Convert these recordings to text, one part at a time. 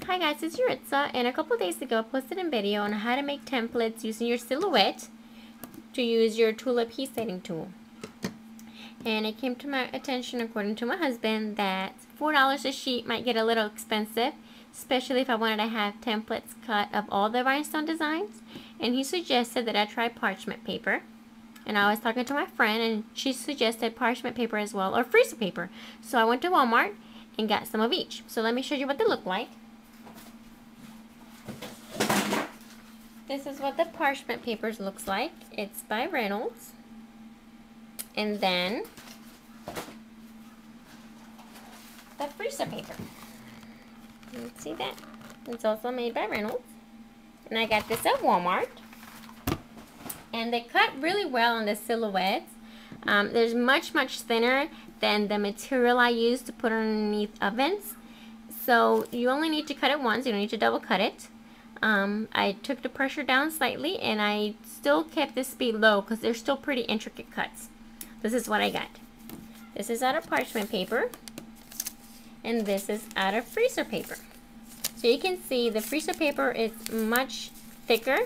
Hi guys, it's Yuritsa, and a couple days ago I posted a video on how to make templates using your silhouette to use your tulip heat setting tool. And it came to my attention, according to my husband, that $4 a sheet might get a little expensive, especially if I wanted to have templates cut of all the rhinestone designs. And he suggested that I try parchment paper. And I was talking to my friend, and she suggested parchment paper as well, or freezer paper. So I went to Walmart and got some of each. So let me show you what they look like. This is what the parchment papers looks like. It's by Reynolds. And then the freezer paper. Let's see that. It's also made by Reynolds. And I got this at Walmart. And they cut really well on the silhouettes. There's much thinner than the material I use to put underneath ovens. So you only need to cut it once. You don't need to double cut it. I took the pressure down slightly, and I still kept the speed low because they're still pretty intricate cuts. This is what I got. This is out of parchment paper, and this is out of freezer paper. So you can see the freezer paper is much thicker,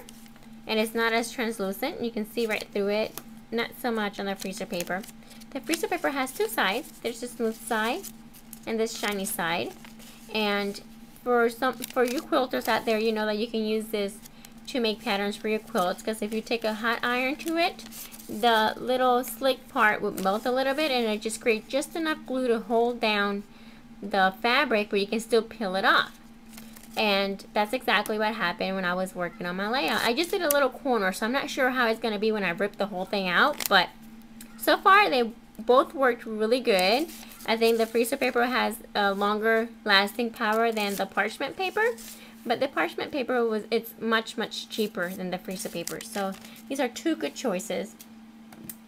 and it's not as translucent. You can see right through it, not so much on the freezer paper. The freezer paper has two sides. There's the smooth side and this shiny side. And for you quilters out there, you know that you can use this to make patterns for your quilts, because if you take a hot iron to it, the little slick part would melt a little bit, and it just creates just enough glue to hold down the fabric, but you can still peel it off. And that's exactly what happened when I was working on my layout. I just did a little corner, so I'm not sure how it's going to be when I rip the whole thing out, but so far they both worked really good. I think the freezer paper has a longer lasting power than the parchment paper, but the parchment paper it's much cheaper than the freezer paper. So these are two good choices.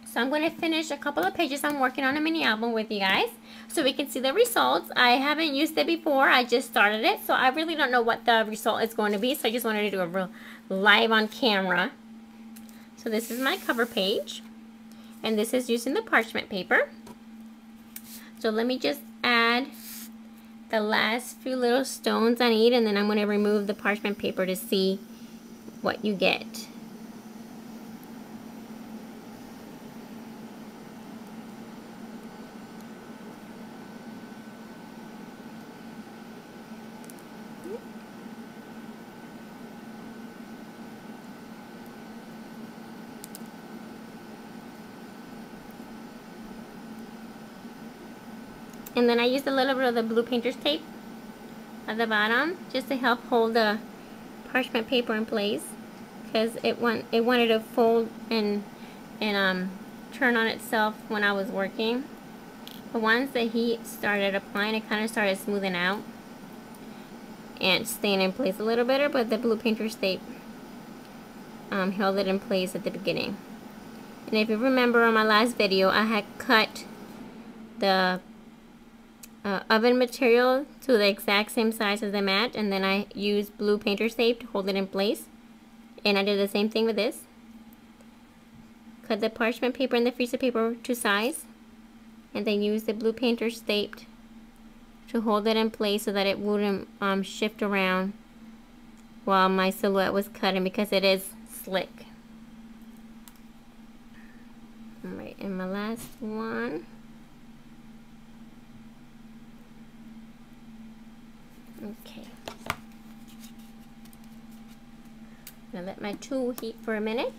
So I'm going to finish a couple of pages I'm working on a mini album with you guys so we can see the results. I haven't used it before. I just started it, so I really don't know what the result is going to be. So I just wanted to do a real live on camera. So this is my cover page, and this is using the parchment paper. So let me just add the last few little stones I need, and then I'm going to remove the parchment paper to see what you get. And then I used a little bit of the blue painter's tape at the bottom just to help hold the parchment paper in place, because it wanted to fold and turn on itself when I was working. But once the heat started applying, it kind of started smoothing out and staying in place a little better, but the blue painter's tape held it in place at the beginning. And if you remember on my last video, I had cut the oven material to the exact same size as the mat, and then I used blue painter's tape to hold it in place. And I did the same thing with this. Cut the parchment paper and the freezer paper to size, and then use the blue painter's tape to hold it in place so that it wouldn't shift around while my silhouette was cutting, because it is slick. Alright, and my last one. Okay. Now let my tool heat for a minute.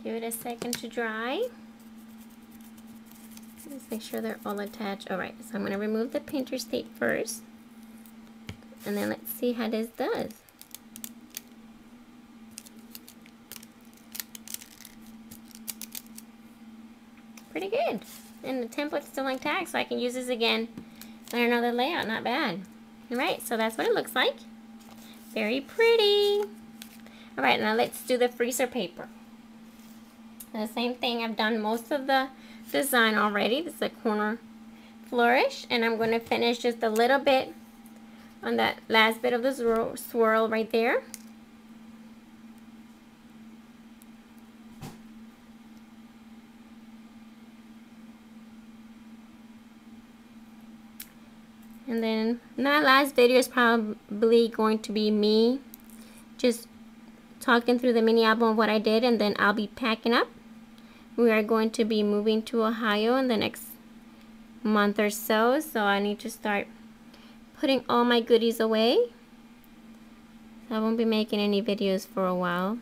Give it a second to dry. Let's make sure they're all attached. Alright, so I'm going to remove the painter's tape first. And then let's see how this does. Pretty good. And the template's still intact, so I can use this again on another layout. Not bad. Alright, so that's what it looks like. Very pretty. Alright, now let's do the freezer paper. The same thing, I've done most of the design already. This is a corner flourish, and I'm going to finish just a little bit on that last bit of the swirl right there. And then my last video is probably going to be me just talking through the mini album of what I did, and then I'll be packing up. We are going to be moving to Ohio in the next month or so, so I need to start putting all my goodies away. I won't be making any videos for a while.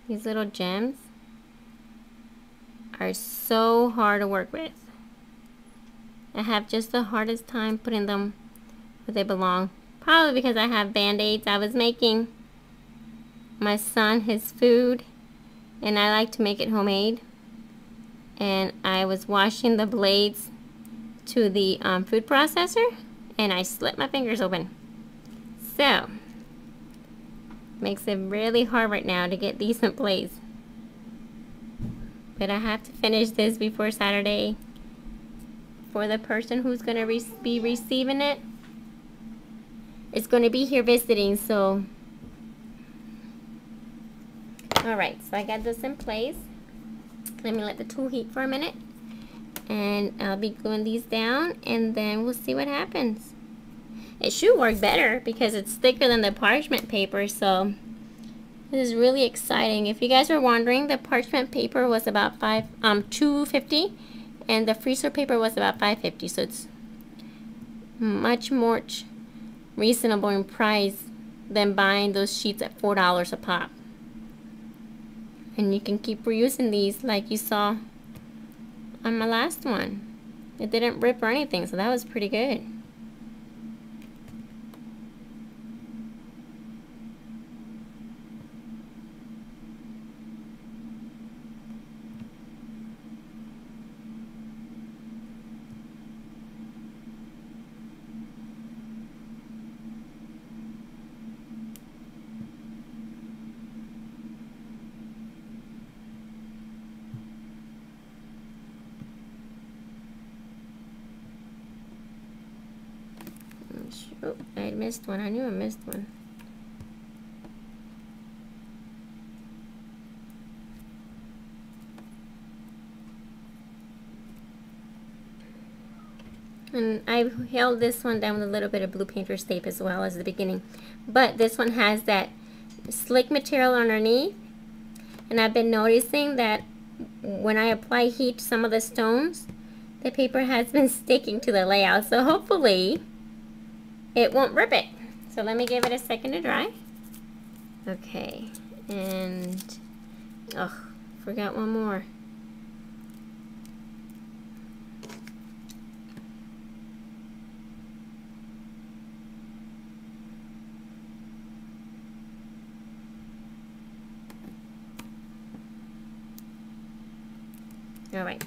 These little gems are so hard to work with. I have just the hardest time putting them where they belong. Probably because I have band-aids. I was making my son his food, and I like to make it homemade. And I was washing the blades to the food processor, and I slit my fingers open. So makes it really hard right now to get decent blades. But I have to finish this before Saturday for the person who's going to be receiving it. It's going to be here visiting, so. Alright, so I got this in place. Let me let the tool heat for a minute. And I'll be gluing these down, and then we'll see what happens. It should work better because it's thicker than the parchment paper, so this is really exciting. If you guys were wondering, the parchment paper was about $2.50, and the freezer paper was about $5.50, so it's much more reasonable in price than buying those sheets at $4 a pop. And you can keep reusing these like you saw on my last one. It didn't rip or anything, so that was pretty good. Oh, I missed one. I knew I missed one. And I held this one down with a little bit of blue painter's tape as well as the beginning. But this one has that slick material underneath. And I've been noticing that when I apply heat to some of the stones, the paper has been sticking to the layout. So hopefully it won't rip it. So let me give it a second to dry. Okay, and forgot one more. All right.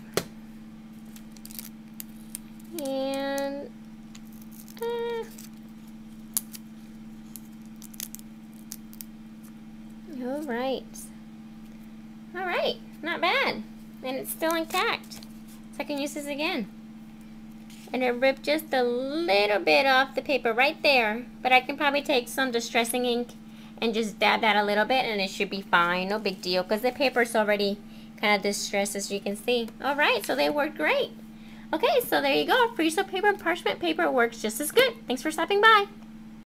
And all right, not bad, and it's still intact, so I can use this again. And it ripped just a little bit off the paper right there, but I can probably take some distressing ink and just dab that a little bit, and it should be fine. No big deal, because the paper's already kind of distressed, as you can see. All right, so they worked great. Okay, so there you go. Freezer paper and parchment paper works just as good. Thanks for stopping by.